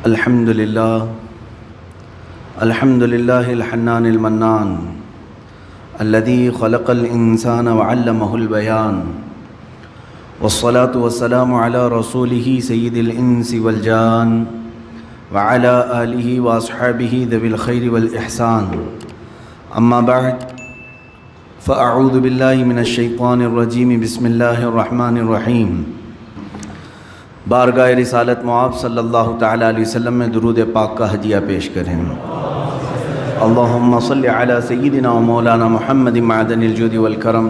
الحمد لله الحنان المنان الذي خلق الإنسان وعلمه البيان والصلاة والسلام على رسوله سيد الإنس والجان وعلى آله وأصحابه ذوي الخير والإحسان أما بعد فأعوذ بالله من الشيطان الرجيم بسم الله الرحمن الرحيم بارگاہ رسالت معاب صلی اللہ تعالیٰ علیہ وسلم میں درود پاک کا ہدیہ پیش کریں۔ اللہم صلی علی سیدنا و مولانا محمد معدن الجود والکرم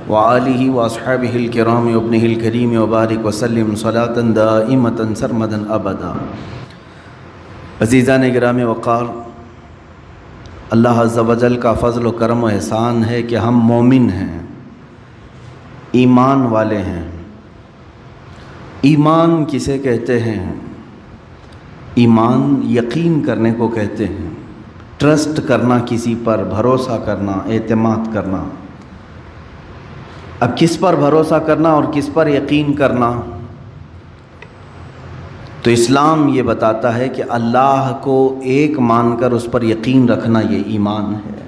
وآلہ واصحابہ الکرام وابنہ الکریم وبارک وسلم صلاة دائمة سرمدا ابدا۔ عزیزان گرامی وقار، اللہ عز و جل کا فضل و کرم و احسان ہے کہ ہم مومن ہیں، ایمان والے ہیں۔ ایمان کسے کہتے ہیں؟ ایمان یقین کرنے کو کہتے ہیں، ٹرسٹ کرنا، کسی پر بھروسہ کرنا، اعتماد کرنا۔ اب کس پر بھروسہ کرنا اور کس پر یقین کرنا؟ تو اسلام یہ بتاتا ہے کہ اللہ کو ایک مان کر اس پر یقین رکھنا یہ ایمان ہے۔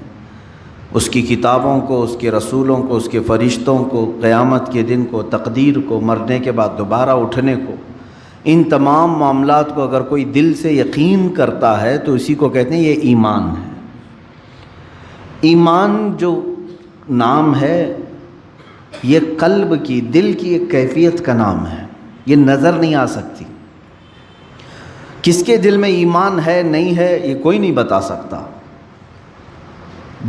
اس کی کتابوں کو، اس کے رسولوں کو، اس کے فرشتوں کو، قیامت کے دن کو، تقدیر کو، مرنے کے بعد دوبارہ اٹھنے کو، ان تمام معاملات کو اگر کوئی دل سے یقین کرتا ہے تو اسی کو کہتے ہیں یہ ایمان ہے۔ ایمان جو نام ہے یہ قلب کی، دل کی ایک کیفیت کا نام ہے، یہ نظر نہیں آ سکتی۔ کس کے دل میں ایمان ہے نہیں ہے یہ کوئی نہیں بتا سکتا،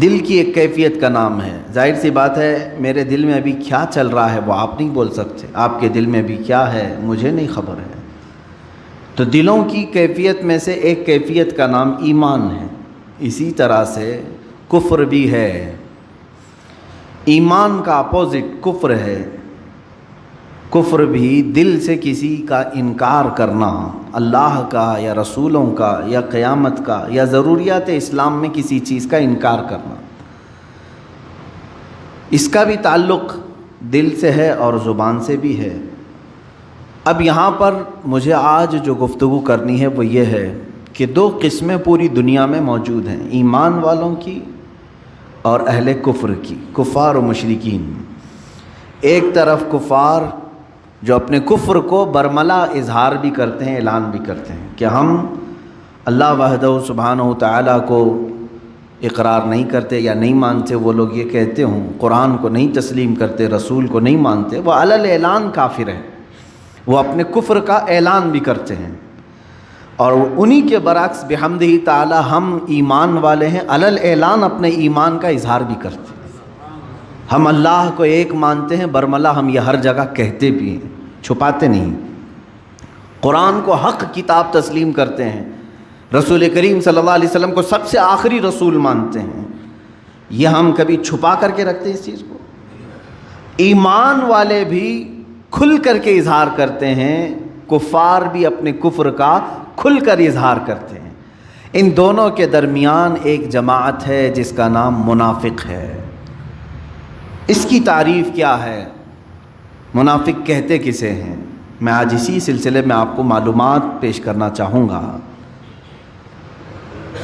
دل کی ایک کیفیت کا نام ہے۔ ظاہر سی بات ہے میرے دل میں ابھی کیا چل رہا ہے وہ آپ نہیں بول سکتے، آپ کے دل میں ابھی کیا ہے مجھے نہیں خبر ہے۔ تو دلوں کی کیفیت میں سے ایک کیفیت کا نام ایمان ہے۔ اسی طرح سے کفر بھی ہے، ایمان کا اپوزٹ کفر ہے۔ کفر بھی دل سے کسی کا انکار کرنا، اللہ کا یا رسولوں کا یا قیامت کا یا ضروریات اسلام میں کسی چیز کا انکار کرنا، اس کا بھی تعلق دل سے ہے اور زبان سے بھی ہے۔ اب یہاں پر مجھے آج جو گفتگو کرنی ہے وہ یہ ہے کہ دو قسمیں پوری دنیا میں موجود ہیں، ایمان والوں کی اور اہل کفر کی، کفار و مشرکین۔ ایک طرف کفار جو اپنے کفر کو برملا اظہار بھی کرتے ہیں، اعلان بھی کرتے ہیں کہ ہم اللہ وحدہ سبحانہ تعالیٰ کو اقرار نہیں کرتے یا نہیں مانتے۔ وہ لوگ یہ کہتے ہوں قرآن کو نہیں تسلیم کرتے، رسول کو نہیں مانتے، وہ علل اعلان کافر ہیں، وہ اپنے کفر کا اعلان بھی کرتے ہیں۔ اور انہی کے برعکس بحمدہ تعالیٰ ہم ایمان والے ہیں، علل اعلان اپنے ایمان کا اظہار بھی کرتے ہیں۔ ہم اللہ کو ایک مانتے ہیں، برملا ہم یہ ہر جگہ کہتے بھی ہیں، چھپاتے نہیں۔ قرآن کو حق کتاب تسلیم کرتے ہیں، رسول کریم صلی اللہ علیہ وسلم کو سب سے آخری رسول مانتے ہیں۔ یہ ہم کبھی چھپا کر کے رکھتے ہیں اس چیز کو؟ ایمان والے بھی کھل کر کے اظہار کرتے ہیں، کفار بھی اپنے کفر کا کھل کر اظہار کرتے ہیں۔ ان دونوں کے درمیان ایک جماعت ہے جس کا نام منافق ہے۔ اس کی تعریف کیا ہے؟ منافق کہتے کسے ہیں؟ میں آج اسی سلسلے میں آپ کو معلومات پیش کرنا چاہوں گا۔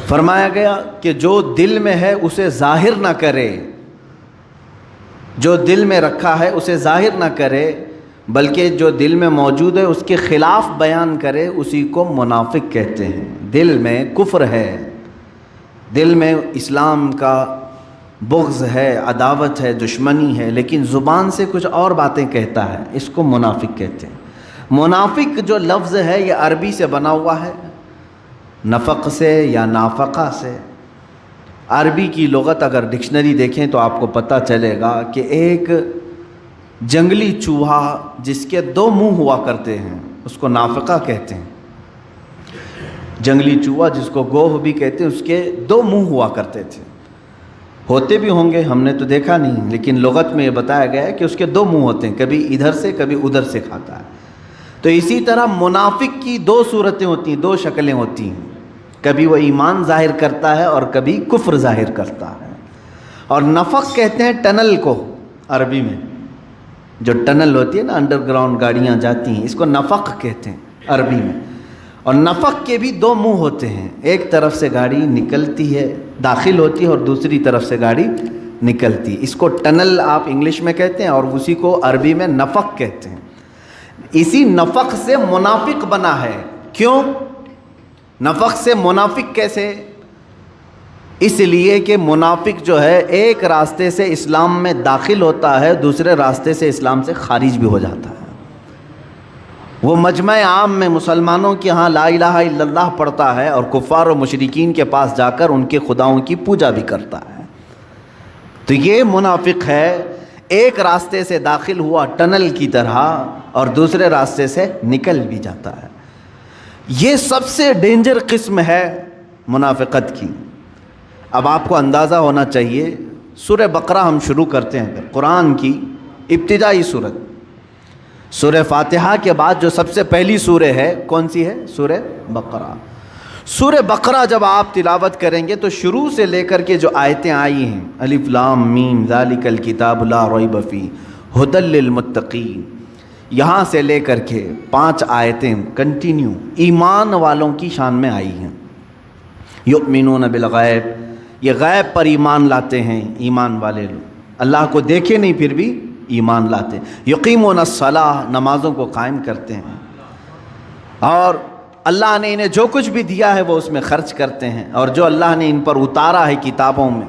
فرمایا گیا کہ جو دل میں ہے اسے ظاہر نہ کرے، جو دل میں رکھا ہے اسے ظاہر نہ کرے، بلکہ جو دل میں موجود ہے اس کے خلاف بیان کرے، اسی کو منافق کہتے ہیں۔ دل میں کفر ہے، دل میں اسلام کا بغض ہے، عداوت ہے، دشمنی ہے، لیکن زبان سے کچھ اور باتیں کہتا ہے، اس کو منافق کہتے ہیں۔ منافق جو لفظ ہے یہ عربی سے بنا ہوا ہے، نفق سے یا نافقہ سے۔ عربی کی لغت اگر ڈکشنری دیکھیں تو آپ کو پتہ چلے گا کہ ایک جنگلی چوہا جس کے دو منہ ہوا کرتے ہیں اس کو نافقہ کہتے ہیں۔ جنگلی چوہا جس کو گوہ بھی کہتے ہیں، اس کے دو منہ ہوا کرتے تھے، ہوتے بھی ہوں گے، ہم نے تو دیکھا نہیں، لیکن لغت میں یہ بتایا گیا ہے کہ اس کے دو منہ ہوتے ہیں، کبھی ادھر سے کبھی ادھر سے کھاتا ہے۔ تو اسی طرح منافق کی دو صورتیں ہوتی ہیں، دو شکلیں ہوتی ہیں، کبھی وہ ایمان ظاہر کرتا ہے اور کبھی کفر ظاہر کرتا ہے۔ اور نفق کہتے ہیں ٹنل کو، عربی میں جو ٹنل ہوتی ہے نا، انڈر گراؤنڈ گاڑیاں جاتی ہیں، اس کو نفق کہتے ہیں عربی میں۔ اور نفق کے بھی دو منہ ہوتے ہیں، ایک طرف سے گاڑی نکلتی ہے، داخل ہوتی ہے، اور دوسری طرف سے گاڑی نکلتی ہے۔ اس کو ٹنل آپ انگلش میں کہتے ہیں اور اسی کو عربی میں نفق کہتے ہیں۔ اسی نفق سے منافق بنا ہے۔ کیوں نفق سے منافق کیسے؟ اس لیے کہ منافق جو ہے ایک راستے سے اسلام میں داخل ہوتا ہے، دوسرے راستے سے اسلام سے خارج بھی ہو جاتا ہے۔ وہ مجمع عام میں مسلمانوں کے ہاں لا الہ الا اللہ پڑھتا ہے اور کفار و مشرکین کے پاس جا کر ان کے خداؤں کی پوجا بھی کرتا ہے۔ تو یہ منافق ہے، ایک راستے سے داخل ہوا ٹنل کی طرح اور دوسرے راستے سے نکل بھی جاتا ہے۔ یہ سب سے ڈینجر قسم ہے منافقت کی۔ اب آپ کو اندازہ ہونا چاہیے، سورہ بقرہ ہم شروع کرتے ہیں، قرآن کی ابتدائی سورت، سورہ فاتحہ کے بعد جو سب سے پہلی سورہ ہے کون سی ہے؟ سورہ بقرہ۔ سورہ بقرہ جب آپ تلاوت کریں گے تو شروع سے لے کر کے جو آیتیں آئی ہیں، الف لام میم ذالک الکتاب لا ریب فیہ ھدی للمتقین، یہاں سے لے کر کے 5 آیتیں کنٹینیو ایمان والوں کی شان میں آئی ہیں۔ یؤمنون بالغیب، یہ غیب پر ایمان لاتے ہیں ایمان والے لوگ، اللہ کو دیکھے نہیں پھر بھی ایمان لاتے ہیں۔ یقیمون الصلاۃ، نمازوں کو قائم کرتے ہیں، اور اللہ نے انہیں جو کچھ بھی دیا ہے وہ اس میں خرچ کرتے ہیں، اور جو اللہ نے ان پر اتارا ہے کتابوں میں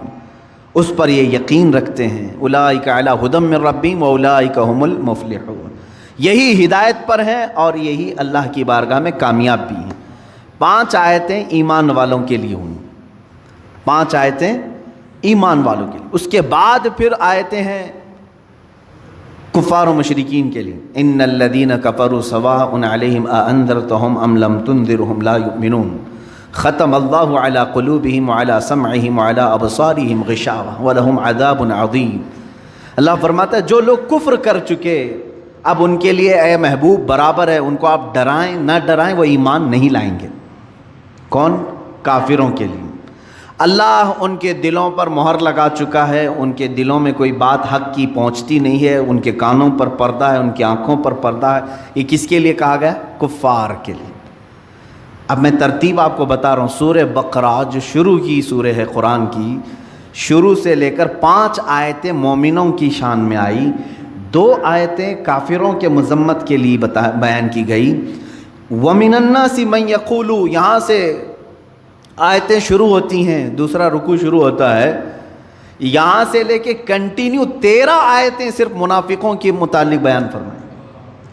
اس پر یہ یقین رکھتے ہیں۔ اولئک علی ھدی من ربہم واولئک ھم المفلحون، یہی ہدایت پر ہیں اور یہی اللہ کی بارگاہ میں کامیاب بھی ہیں۔ 5 آیتیں ایمان والوں کے لیے ہوئیں، 5 آیتیں ایمان والوں کے لیے۔ اس کے بعد پھر آیتیں ہیں کفار و مشرکین کے لیے، ان الذین کفروا سواء علیہم اانذرتہم ام لم تنذرہم لا یؤمنون ختم اللہ علی قلوبہم وعلی سمعہم وعلی ابصارہم غشاوہ ولہم عذاب عظیم۔ اللہ فرماتا ہے جو لوگ کفر کر چکے، اب ان کے لیے اے محبوب برابر ہے، ان کو آپ ڈرائیں نہ ڈرائیں وہ ایمان نہیں لائیں گے۔ کون؟ کافروں کے لیے اللہ ان کے دلوں پر مہر لگا چکا ہے، ان کے دلوں میں کوئی بات حق کی پہنچتی نہیں ہے، ان کے کانوں پر پردہ ہے، ان کی آنکھوں پر پردہ ہے۔ یہ کس کے لیے کہا گیا؟ کفار کے لیے۔ اب میں ترتیب آپ کو بتا رہا ہوں۔ سورہ بقرہ جو شروع کی سورہ ہے قرآن کی، شروع سے لے کر 5 آیتیں مومنوں کی شان میں آئی، 2 آیتیں کافروں کے مذمت کے لیے بیان کی گئی۔ وَمِنَ النَّاسِ مَن يَقُولُ، یہاں سے آیتیں شروع ہوتی ہیں، دوسرا رکوع شروع ہوتا ہے، یہاں سے لے کے کنٹینیو 13 آیتیں صرف منافقوں کے متعلق بیان فرمائیں۔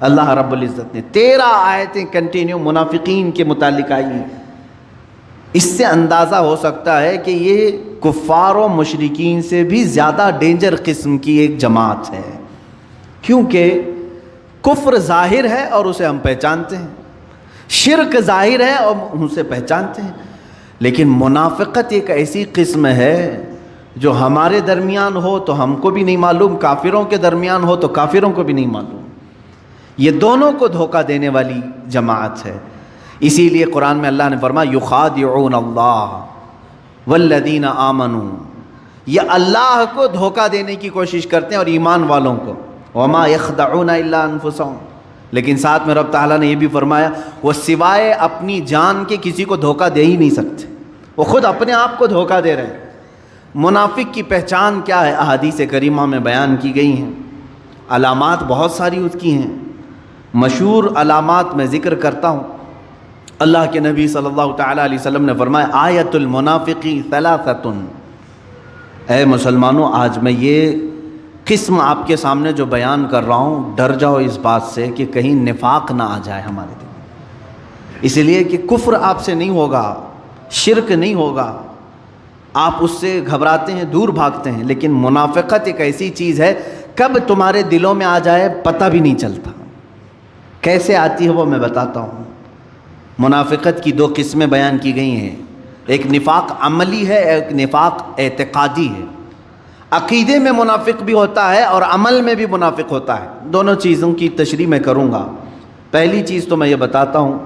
اللہ رب العزت نے 13 آیتیں کنٹینیو منافقین کے متعلق آئی ہیں۔ اس سے اندازہ ہو سکتا ہے کہ یہ کفار و مشرکین سے بھی زیادہ ڈینجر قسم کی ایک جماعت ہے، کیونکہ کفر ظاہر ہے اور اسے ہم پہچانتے ہیں، شرک ظاہر ہے اور اسے پہچانتے ہیں، لیکن منافقت ایک ایسی قسم ہے جو ہمارے درمیان ہو تو ہم کو بھی نہیں معلوم، کافروں کے درمیان ہو تو کافروں کو بھی نہیں معلوم۔ یہ دونوں کو دھوکہ دینے والی جماعت ہے۔ اسی لیے قرآن میں اللہ نے فرمایا یخادعون اللہ والذین آمنوا، یہ اللہ کو دھوکہ دینے کی کوشش کرتے ہیں اور ایمان والوں کو، وما یخدعون الا انفسهم، لیکن ساتھ میں رب تعالیٰ نے یہ بھی فرمایا وہ سوائے اپنی جان کے کسی کو دھوکہ دے ہی نہیں سکتے، وہ خود اپنے آپ کو دھوکہ دے رہے ہیں۔ منافق کی پہچان کیا ہے؟ احادیث کریمہ میں بیان کی گئی ہیں، علامات بہت ساری اس کی ہیں، مشہور علامات میں ذکر کرتا ہوں۔ اللہ کے نبی صلی اللہ تعالیٰ علیہ وسلم نے فرمایا آیت المنافقی ثلاثۃ، اے مسلمانوں آج میں یہ قسم آپ کے سامنے جو بیان کر رہا ہوں، ڈر جاؤ اس بات سے کہ کہیں نفاق نہ آ جائے ہمارے دل میں، اس لیے کہ کفر آپ سے نہیں ہوگا، شرک نہیں ہوگا، آپ اس سے گھبراتے ہیں، دور بھاگتے ہیں، لیکن منافقت ایک ایسی چیز ہے کب تمہارے دلوں میں آ جائے پتہ بھی نہیں چلتا۔ کیسے آتی ہے وہ میں بتاتا ہوں۔ منافقت کی 2 قسمیں بیان کی گئی ہیں، ایک نفاق عملی ہے، ایک نفاق اعتقادی ہے۔ عقیدے میں منافق بھی ہوتا ہے اور عمل میں بھی منافق ہوتا ہے، دونوں چیزوں کی تشریح میں کروں گا۔ پہلی چیز تو میں یہ بتاتا ہوں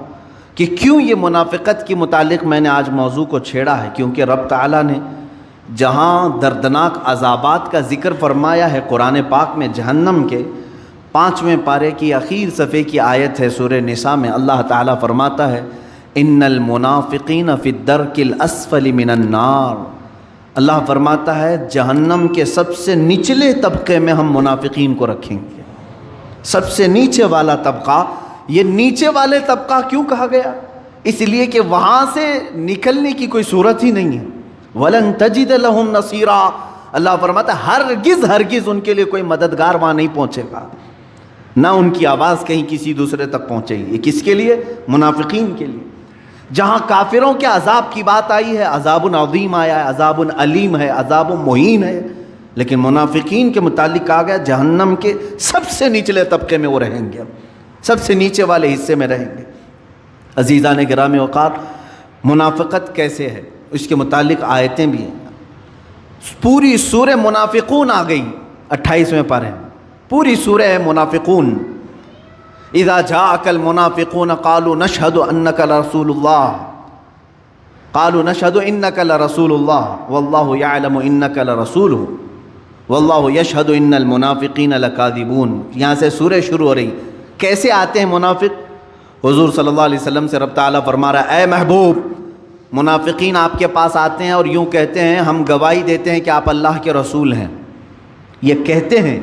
کہ کیوں یہ منافقت کے متعلق میں نے آج موضوع کو چھیڑا ہے، کیونکہ رب تعالیٰ نے جہاں دردناک عذابات کا ذکر فرمایا ہے قرآن پاک میں، جہنم کے 5ویں پارے کی اخیر صفحے کی آیت ہے سورہ نساء میں، اللہ تعالیٰ فرماتا ہے ان المنافقین فی الدرک الاسفل من النار، اللہ فرماتا ہے جہنم کے سب سے نچلے طبقے میں ہم منافقین کو رکھیں گے، سب سے نیچے والا طبقہ۔ یہ نیچے والے طبقہ کیوں کہا گیا؟ اس لیے کہ وہاں سے نکلنے کی کوئی صورت ہی نہیں ہے۔ وَلَن تَجِدَ لَهُمْ نَصِيرًا، اللہ فرماتا ہے ہرگز ان کے لیے کوئی مددگار وہاں نہیں پہنچے گا، نہ ان کی آواز کہیں کسی دوسرے تک پہنچے گی۔ یہ کس کے لیے؟ منافقین کے لیے۔ جہاں کافروں کے عذاب کی بات آئی ہے، عذاب عظیم آیا ہے، عذاب علیم ہے، عذاب مہین ہے، لیکن منافقین کے متعلق کہا گیا جہنم کے سب سے نچلے طبقے میں وہ رہیں گے، سب سے نیچے والے حصے میں رہیں گے۔ عزیزان گرامی اوقات، منافقت کیسے ہے اس کے متعلق آیتیں بھی ہیں۔ پوری سورہ منافقون آ گئی 28ویں پارے، پوری سورہ ہے منافقون۔ اذا جاءك المنافقون قالوا نشهد انك لرسول الله، قالوا نشهد انك لرسول الله والله يعلم انك لرسوله والله يشهد ان المنافقين لكاذبون۔ یہاں سے سورہ شروع ہو رہی۔ کیسے آتے ہیں منافق؟ حضور صلی اللہ علیہ وسلم سے رب تعالیٰ فرما رہا ہے اے محبوب، منافقین آپ کے پاس آتے ہیں اور یوں کہتے ہیں ہم گواہی دیتے ہیں کہ آپ اللہ کے رسول ہیں۔ یہ کہتے ہیں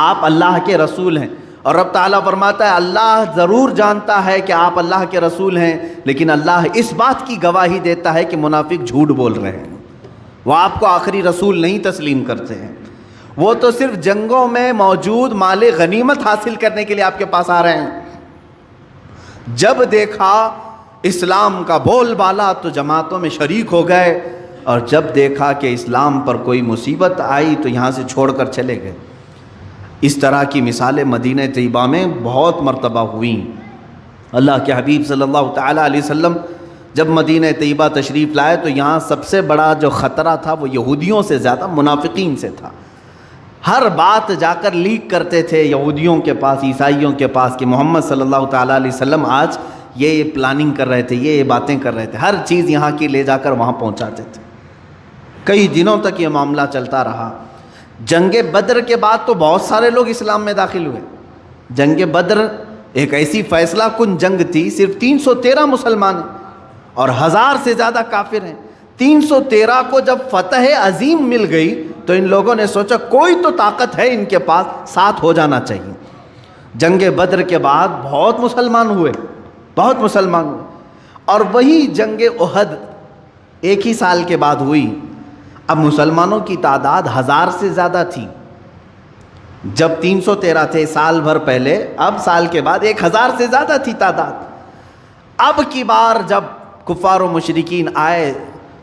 آپ اللہ کے رسول ہیں، اور رب تعالیٰ فرماتا ہے اللہ ضرور جانتا ہے کہ آپ اللہ کے رسول ہیں، لیکن اللہ اس بات کی گواہی دیتا ہے کہ منافق جھوٹ بول رہے ہیں، وہ آپ کو آخری رسول نہیں تسلیم کرتے ہیں، وہ تو صرف جنگوں میں موجود مال غنیمت حاصل کرنے کے لیے آپ کے پاس آ رہے ہیں۔ جب دیکھا اسلام کا بول بالا تو جماعتوں میں شریک ہو گئے، اور جب دیکھا کہ اسلام پر کوئی مصیبت آئی تو یہاں سے چھوڑ کر چلے گئے۔ اس طرح کی مثالیں مدینہ طیبہ میں بہت مرتبہ ہوئیں۔ اللہ کے حبیب صلی اللہ تعالیٰ علیہ وسلم جب مدینہ طیبہ تشریف لائے تو یہاں سب سے بڑا جو خطرہ تھا وہ یہودیوں سے زیادہ منافقین سے تھا۔ ہر بات جا کر لیک کرتے تھے یہودیوں کے پاس، عیسائیوں کے پاس، کہ محمد صلی اللہ تعالیٰ علیہ وسلم آج یہ پلاننگ کر رہے تھے، یہ باتیں کر رہے تھے، ہر چیز یہاں کی لے جا کر وہاں پہنچاتے تھے۔ کئی دنوں تک یہ معاملہ چلتا رہا۔ جنگ بدر کے بعد تو بہت سارے لوگ اسلام میں داخل ہوئے۔ جنگ بدر ایک ایسی فیصلہ کن جنگ تھی، صرف 313 مسلمان ہیں اور 1000 سے زیادہ کافر ہیں۔ 313 کو جب فتح عظیم مل گئی تو ان لوگوں نے سوچا کوئی تو طاقت ہے ان کے پاس، ساتھ ہو جانا چاہیے۔ جنگ بدر کے بعد بہت مسلمان ہوئے، بہت مسلمان ہوئے، اور وہی جنگ احد ایک ہی سال کے بعد ہوئی۔ اب مسلمانوں کی تعداد 1000 سے زیادہ تھی، جب 313 تھے سال بھر پہلے، اب سال کے بعد 1000 سے زیادہ تھی تعداد۔ اب کی بار جب کفار و مشرکین آئے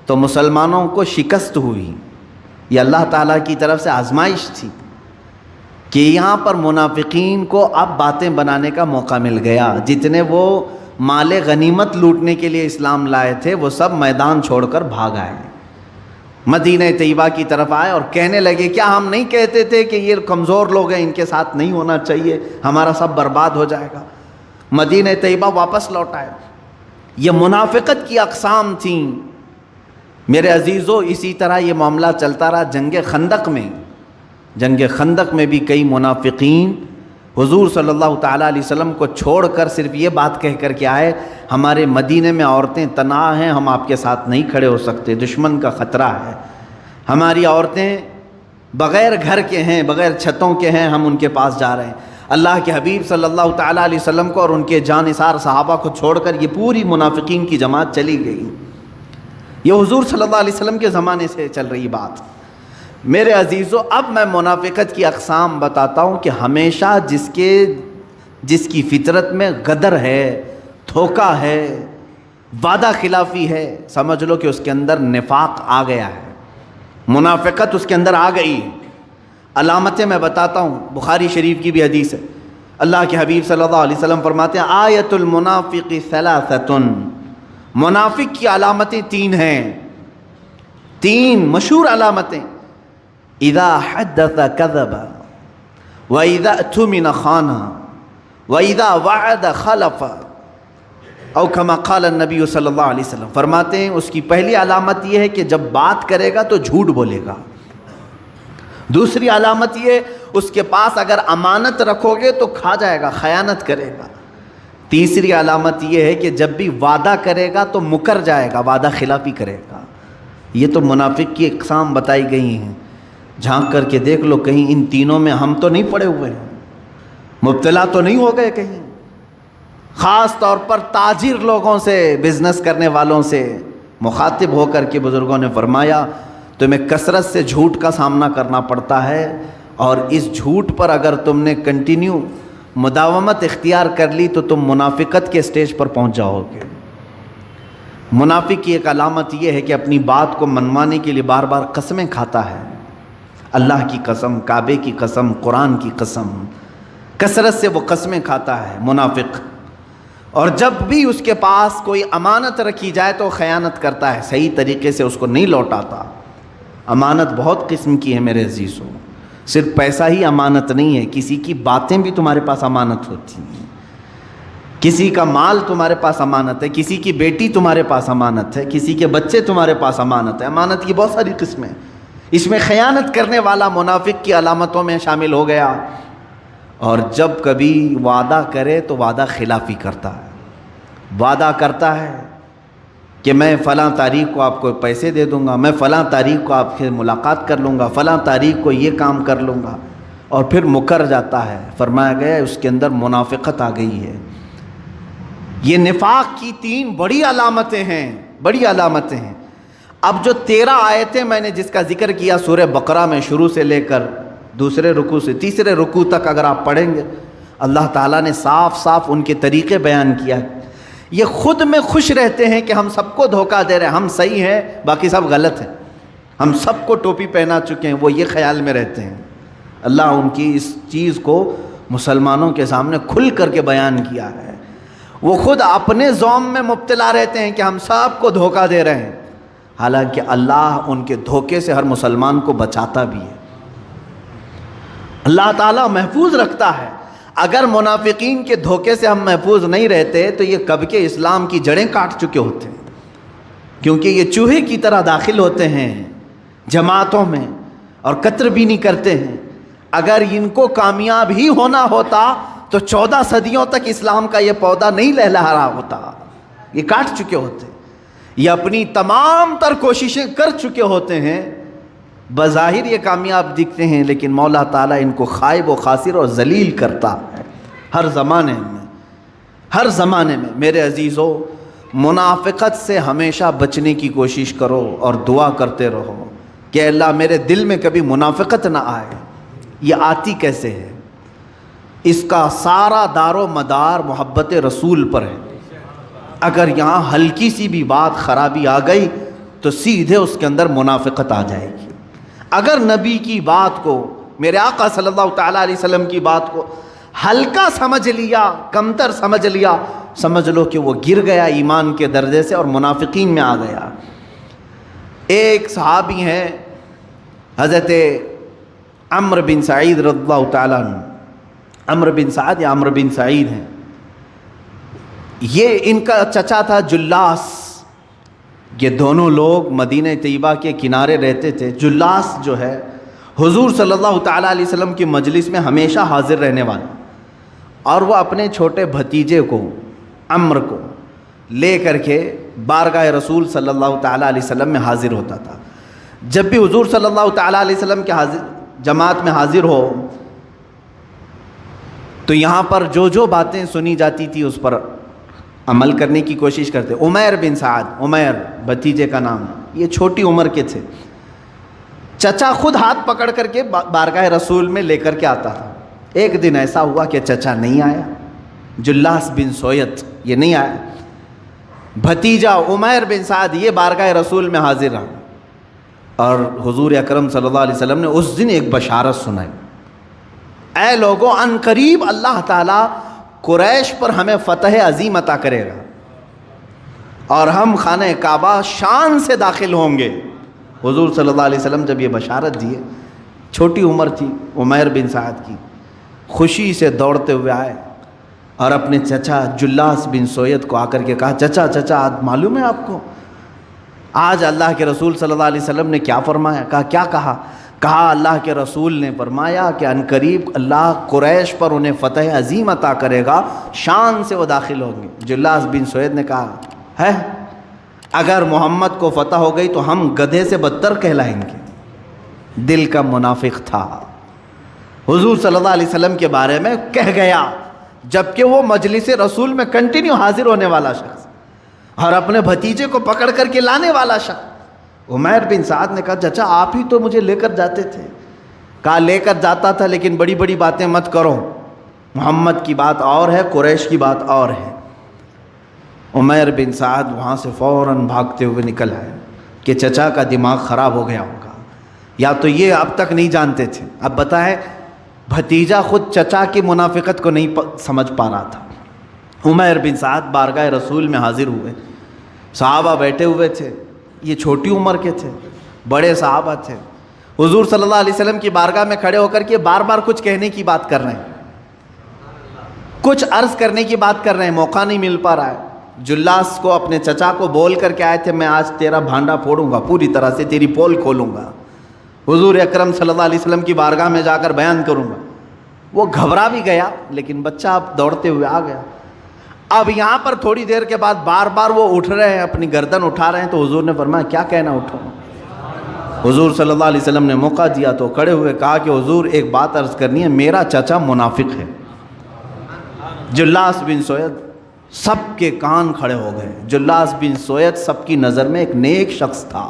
تو مسلمانوں کو شکست ہوئی۔ یہ اللہ تعالیٰ کی طرف سے آزمائش تھی کہ یہاں پر منافقین کو اب باتیں بنانے کا موقع مل گیا۔ جتنے وہ مال غنیمت لوٹنے کے لیے اسلام لائے تھے وہ سب میدان چھوڑ کر بھاگ آئے، مدینہ طیبہ کی طرف آئے اور کہنے لگے کیا ہم نہیں کہتے تھے کہ یہ کمزور لوگ ہیں، ان کے ساتھ نہیں ہونا چاہیے، ہمارا سب برباد ہو جائے گا۔ مدینہ طیبہ واپس لوٹ آئے۔ یہ منافقت کی اقسام تھیں میرے عزیزو۔ اسی طرح یہ معاملہ چلتا رہا جنگ خندق میں۔ جنگ خندق میں بھی کئی منافقین حضور صلی اللہ تعالیٰ علیہ وسلم کو چھوڑ کر صرف یہ بات کہہ کر کے آئے ہمارے مدینے میں عورتیں تنہا ہیں، ہم آپ کے ساتھ نہیں کھڑے ہو سکتے، دشمن کا خطرہ ہے، ہماری عورتیں بغیر گھر کے ہیں، بغیر چھتوں کے ہیں، ہم ان کے پاس جا رہے ہیں۔ اللہ کے حبیب صلی اللہ تعالیٰ علیہ وسلم کو اور ان کے جانثار صحابہ کو چھوڑ کر یہ پوری منافقین کی جماعت چلی گئی۔ یہ حضور صلی اللہ علیہ وسلم کے زمانے سے چل رہی بات۔ میرے عزیزو، اب میں منافقت کی اقسام بتاتا ہوں کہ ہمیشہ جس کی فطرت میں غدر ہے، دھوکہ ہے، وعدہ خلافی ہے، سمجھ لو کہ اس کے اندر نفاق آ گیا ہے، منافقت اس کے اندر آ گئی۔ علامتیں میں بتاتا ہوں، بخاری شریف کی بھی حدیث ہے، اللہ کے حبیب صلی اللہ علیہ وسلم فرماتے ہیں آیت المنافق ثلاثۃ، منافق کی علامتیں 3 ہیں، 3 مشہور علامتیں۔ اذا حدث كذب واذا اؤتمن خان واذا وعد خلف، او کما قال النبی صلی اللہ علیہ وسلم، فرماتے ہیں اس کی پہلی علامت یہ ہے کہ جب بات کرے گا تو جھوٹ بولے گا۔ دوسری علامت یہ، اس کے پاس اگر امانت رکھو گے تو کھا جائے گا، خیانت کرے گا۔ تیسری علامت یہ ہے کہ جب بھی وعدہ کرے گا تو مکر جائے گا، وعدہ خلافی کرے گا۔ یہ تو منافق کی اقسام بتائی گئی ہیں، جھانک کر کے دیکھ لو کہیں ان تینوں میں ہم تو نہیں پڑے ہوئے ہیں، مبتلا تو نہیں ہو گئے کہیں۔ خاص طور پر تاجر لوگوں سے، بزنس کرنے والوں سے مخاطب ہو کر کے بزرگوں نے فرمایا تمہیں کثرت سے جھوٹ کا سامنا کرنا پڑتا ہے، اور اس جھوٹ پر اگر تم نے کنٹینیو مداومت اختیار کر لی تو تم منافقت کے سٹیج پر پہنچ جاؤ گے۔ منافق کی ایک علامت یہ ہے کہ اپنی بات کو منوانے کے لیے بار بار قسمیں کھاتا ہے، اللہ کی قسم، کعبے کی قسم، قرآن کی قسم، کثرت سے وہ قسمیں کھاتا ہے منافق۔ اور جب بھی اس کے پاس کوئی امانت رکھی جائے تو خیانت کرتا ہے، صحیح طریقے سے اس کو نہیں لوٹاتا۔ امانت بہت قسم کی ہے میرے عزیزوں، صرف پیسہ ہی امانت نہیں ہے، کسی کی باتیں بھی تمہارے پاس امانت ہوتی ہیں، کسی کا مال تمہارے پاس امانت ہے، کسی کی بیٹی تمہارے پاس امانت ہے، کسی کے بچے تمہارے پاس امانت ہے۔ امانت کی بہت ساری قسمیں، اس میں خیانت کرنے والا منافق کی علامتوں میں شامل ہو گیا۔ اور جب کبھی وعدہ کرے تو وعدہ خلافی کرتا ہے، وعدہ کرتا ہے کہ میں فلاں تاریخ کو آپ کو پیسے دے دوں گا، میں فلاں تاریخ کو آپ سے ملاقات کر لوں گا، فلاں تاریخ کو یہ کام کر لوں گا، اور پھر مکر جاتا ہے۔ فرمایا گیا ہے اس کے اندر منافقت آ گئی ہے۔ یہ نفاق کی 3 بڑی علامتیں ہیں، بڑی علامتیں ہیں۔ اب جو 13 آیتیں میں نے جس کا ذکر کیا سورہ بقرہ میں، شروع سے لے کر دوسرے رکوع سے تیسرے رکوع تک اگر آپ پڑھیں گے، اللہ تعالیٰ نے صاف صاف ان کے طریقے بیان کیا۔ یہ خود میں خوش رہتے ہیں کہ ہم سب کو دھوکہ دے رہے ہیں، ہم صحیح ہیں باقی سب غلط ہیں، ہم سب کو ٹوپی پہنا چکے ہیں، وہ یہ خیال میں رہتے ہیں۔ اللہ ان کی اس چیز کو مسلمانوں کے سامنے کھل کر کے بیان کیا ہے۔ وہ خود اپنے زوم میں مبتلا رہتے ہیں کہ ہم سب کو دھوکہ دے رہے ہیں، حالانکہ اللہ ان کے دھوکے سے ہر مسلمان کو بچاتا بھی ہے، اللہ تعالیٰ محفوظ رکھتا ہے۔ اگر منافقین کے دھوکے سے ہم محفوظ نہیں رہتے تو یہ کب کے اسلام کی جڑیں کاٹ چکے ہوتے ہیں، کیونکہ یہ چوہے کی طرح داخل ہوتے ہیں جماعتوں میں اور قطر بھی نہیں کرتے ہیں۔ اگر ان کو کامیاب ہی ہونا ہوتا تو 14 صدیوں تک اسلام کا یہ پودا نہیں لہلہا رہا ہوتا، یہ کاٹ چکے ہوتے، یہ اپنی تمام تر کوششیں کر چکے ہوتے ہیں، بظاہر یہ کامیاب دکھتے ہیں لیکن مولا تعالیٰ ان کو خائب و خاسر اور ذلیل کرتا ہے ہر زمانے میں، ہر زمانے میں۔ میرے عزیزو، منافقت سے ہمیشہ بچنے کی کوشش کرو اور دعا کرتے رہو کہ اللہ میرے دل میں کبھی منافقت نہ آئے۔ یہ آتی کیسے ہے؟ اس کا سارا دار و مدار محبت رسول پر ہے۔ اگر یہاں ہلکی سی بھی بات خرابی آ گئی تو سیدھے اس کے اندر منافقت آ جائے گی۔ اگر نبی کی بات کو، میرے آقا صلی اللہ تعالیٰ علیہ وسلم کی بات کو ہلکا سمجھ لیا، کمتر سمجھ لیا، سمجھ لو کہ وہ گر گیا ایمان کے درجے سے اور منافقین میں آ گیا۔ ایک صحابی ہیں حضرت عمرو بن سعید رضی اللہ تعالیٰ عنہ، عمرو بن سعد یا عمرو بن سعید ہیں، یہ ان کا چچا تھا جلاس۔ یہ دونوں لوگ مدینہ طیبہ کے کنارے رہتے تھے۔ جلاس جو ہے حضور صلی اللہ تعالیٰ علیہ وسلم کی مجلس میں ہمیشہ حاضر رہنے والا، اور وہ اپنے چھوٹے بھتیجے کو عمرو کو لے کر کے بارگاہ رسول صلی اللہ تعالیٰ علیہ وسلم میں حاضر ہوتا تھا۔ جب بھی حضور صلی اللہ تعالیٰ علیہ وسلم کے جماعت میں حاضر ہو تو یہاں پر جو باتیں سنی جاتی تھی اس پر عمل کرنے کی کوشش کرتے۔ عمیر بن سعد، عمیر بھتیجے کا نام، یہ چھوٹی عمر کے تھے۔ چچا خود ہاتھ پکڑ کر کے بارگاہ رسول میں لے کر کے آتا تھا۔ ایک دن ایسا ہوا کہ چچا نہیں آیا، جلاس بن سویت یہ نہیں آیا، بھتیجا عمیر بن سعد یہ بارگاہ رسول میں حاضر رہا، اور حضور اکرم صلی اللہ علیہ وسلم نے اس دن ایک بشارت سنائی، اے لوگوں ان قریب اللہ تعالیٰ قریش پر ہمیں فتح عظیم عطا کرے گا اور ہم خانہ کعبہ شان سے داخل ہوں گے۔ حضور صلی اللہ علیہ وسلم جب یہ بشارت دیے، چھوٹی عمر تھی عمیر بن سعد کی، خوشی سے دوڑتے ہوئے آئے اور اپنے چچا جلاس بن سویت کو آ کر کے کہا، چچا معلوم ہے آپ کو آج اللہ کے رسول صلی اللہ علیہ وسلم نے کیا فرمایا؟ کہا کیا کہا؟ کہا اللہ کے رسول نے فرمایا کہ عنقریب اللہ قریش پر انہیں فتح عظیم عطا کرے گا، شان سے وہ داخل ہوں گے۔ جلاس بن سوید نے کہا ہے اگر محمد کو فتح ہو گئی تو ہم گدھے سے بدتر کہلائیں گے۔ دل کا منافق تھا، حضور صلی اللہ علیہ وسلم کے بارے میں کہہ گیا، جبکہ وہ مجلس رسول میں کنٹینیو حاضر ہونے والا شخص اور اپنے بھتیجے کو پکڑ کر کے لانے والا شخص۔ عمیر بن سعد نے کہا چچا آپ ہی تو مجھے لے کر جاتے تھے۔ کہا لے کر جاتا تھا لیکن بڑی بڑی باتیں مت کرو، محمد کی بات اور ہے، قریش کی بات اور ہے۔ عمیر بن سعد وہاں سے فوراً بھاگتے ہوئے نکل آئے کہ چچا کا دماغ خراب ہو گیا ہوگا، یا تو یہ اب تک نہیں جانتے تھے۔ اب بتائیں بھتیجا خود چچا کی منافقت کو نہیں سمجھ پا رہا تھا۔ عمیر بن سعد بارگاہ رسول میں حاضر ہوئے، صحابہ بیٹھے ہوئے تھے، یہ چھوٹی عمر کے تھے، بڑے صحابہ تھے، حضور صلی اللہ علیہ وسلم کی بارگاہ میں کھڑے ہو کر کے بار بار کچھ کہنے کی بات کر رہے ہیں، کچھ عرض کرنے کی بات کر رہے ہیں، موقع نہیں مل پا رہا ہے۔ جلاس کو اپنے چچا کو بول کر کے آئے تھے میں آج تیرا بھانڈا پھوڑوں گا، پوری طرح سے تیری پول کھولوں گا، حضور اکرم صلی اللہ علیہ وسلم کی بارگاہ میں جا کر بیان کروں گا۔ وہ گھبرا بھی گیا لیکن بچہ اب دوڑتے ہوئے آ گیا۔ اب یہاں پر تھوڑی دیر کے بعد بار بار وہ اٹھ رہے ہیں، اپنی گردن اٹھا رہے ہیں، تو حضور نے فرمایا کیا کہنا اٹھو۔ حضور صلی اللہ علیہ وسلم نے موقع دیا تو کھڑے ہوئے کہا کہ حضور ایک بات عرض کرنی ہے، میرا چچا منافق ہے۔ جلاس بن سوید سب کے کان کھڑے ہو گئے۔ جلاس بن سوید سب کی نظر میں ایک نیک شخص تھا،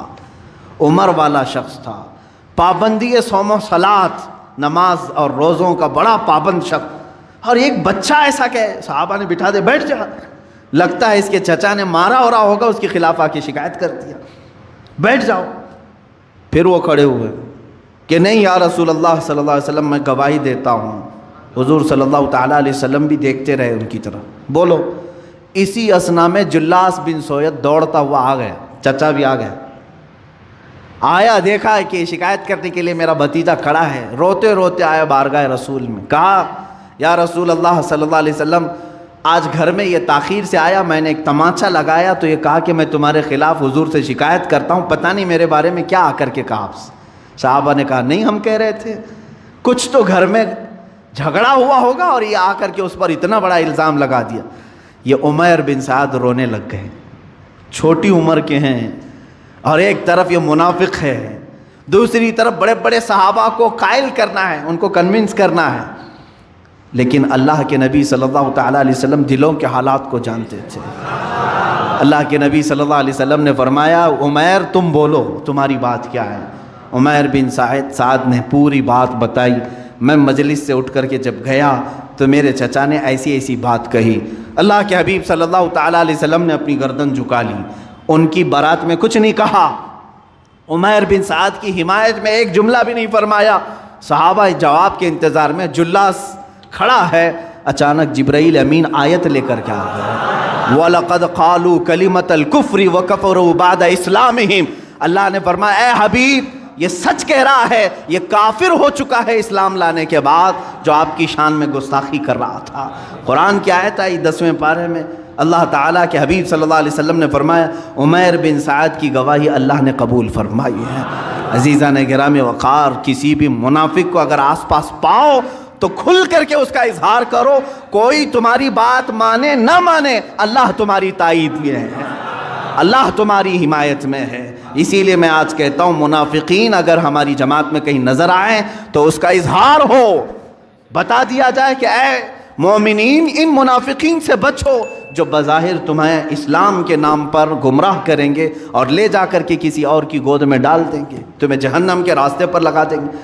عمر والا شخص تھا، پابندی صوم و صلات، نماز اور روزوں کا بڑا پابند شخص، اور ایک بچہ ایسا کہ صحابہ نے بٹھا دے بیٹھ جا، لگتا ہے اس کے چچا نے مارا ہو رہا ہوگا، اس کے خلاف آ کے شکایت کر دیا، بیٹھ جاؤ۔ پھر وہ کھڑے ہوئے کہ نہیں یا رسول اللہ صلی اللہ علیہ وسلم میں گواہی دیتا ہوں۔ حضور صلی اللہ تعالیٰ علیہ وسلم بھی دیکھتے رہے ان کی طرف، بولو۔ اسی اسنا میں جلاس بن سوید دوڑتا ہوا آ گیا، چچا بھی آ گیا، آیا دیکھا کہ شکایت کرنے کے لیے میرا بھتیجا کھڑا ہے، روتے روتے آیا بارگاہ رسول میں، کہا یا رسول اللہ صلی اللہ علیہ وسلم آج گھر میں یہ تاخیر سے آیا، میں نے ایک تماچا لگایا تو یہ کہا کہ میں تمہارے خلاف حضور سے شکایت کرتا ہوں، پتہ نہیں میرے بارے میں کیا آ کر کے کہا آپ سے۔ صحابہ نے کہا نہیں ہم کہہ رہے تھے کچھ تو گھر میں جھگڑا ہوا ہوگا اور یہ آ کر کے اس پر اتنا بڑا الزام لگا دیا۔ یہ عمیر بن سعد رونے لگ گئے، چھوٹی عمر کے ہیں اور ایک طرف یہ منافق ہے، دوسری طرف بڑے بڑے صحابہ کو قائل کرنا ہے، ان کو کنونس کرنا ہے، لیکن اللہ کے نبی صلی اللہ تعالیٰ علیہ وسلم دلوں کے حالات کو جانتے تھے۔ اللہ کے نبی صلی اللہ علیہ وسلم نے فرمایا عمیر تم بولو تمہاری بات کیا ہے۔ عمیر بن سعد نے پوری بات بتائی، میں مجلس سے اٹھ کر کے جب گیا تو میرے چچا نے ایسی ایسی بات کہی، اللہ کے حبیب صلی اللہ تعالیٰ علیہ وسلم نے اپنی گردن جھکا لی، ان کی برات میں کچھ نہیں کہا، عمیر بن سعد کی حمایت میں ایک جملہ بھی نہیں فرمایا۔ صحابہ جواب کے انتظار میں، جلاس کھڑا ہے، اچانک جبرائیل امین آیت لے کر کے آ گیا، وَلَقَدْ قَالُوا كَلِمَةَ الْكُفْرِ وَكَفَرُوا بَعْدَ إِسْلَامِهِمْ۔ اللہ نے فرمایا اے حبیب یہ سچ کہہ رہا ہے، یہ کافر ہو چکا ہے اسلام لانے کے بعد جو آپ کی شان میں گستاخی کر رہا تھا۔ قرآن کی آیت آئی 10ویں پارے میں، اللہ تعالیٰ کے حبیب صلی اللہ علیہ وسلم نے فرمایا عمیر بن سعد کی گواہی اللہ نے قبول فرمائی ہے۔ عزیزان گرامی وقار، کسی بھی منافق کو اگر آس پاس پاؤ تو کھل کر کے اس کا اظہار کرو، کوئی تمہاری بات مانے نہ مانے اللہ تمہاری تائید میں ہے، اللہ تمہاری حمایت میں ہے۔ اسی لیے میں آج کہتا ہوں منافقین اگر ہماری جماعت میں کہیں نظر آئیں تو اس کا اظہار ہو، بتا دیا جائے کہ اے مومنین ان منافقین سے بچو جو بظاہر تمہیں اسلام کے نام پر گمراہ کریں گے اور لے جا کر کے کسی اور کی گود میں ڈال دیں گے، تمہیں جہنم کے راستے پر لگا دیں گے۔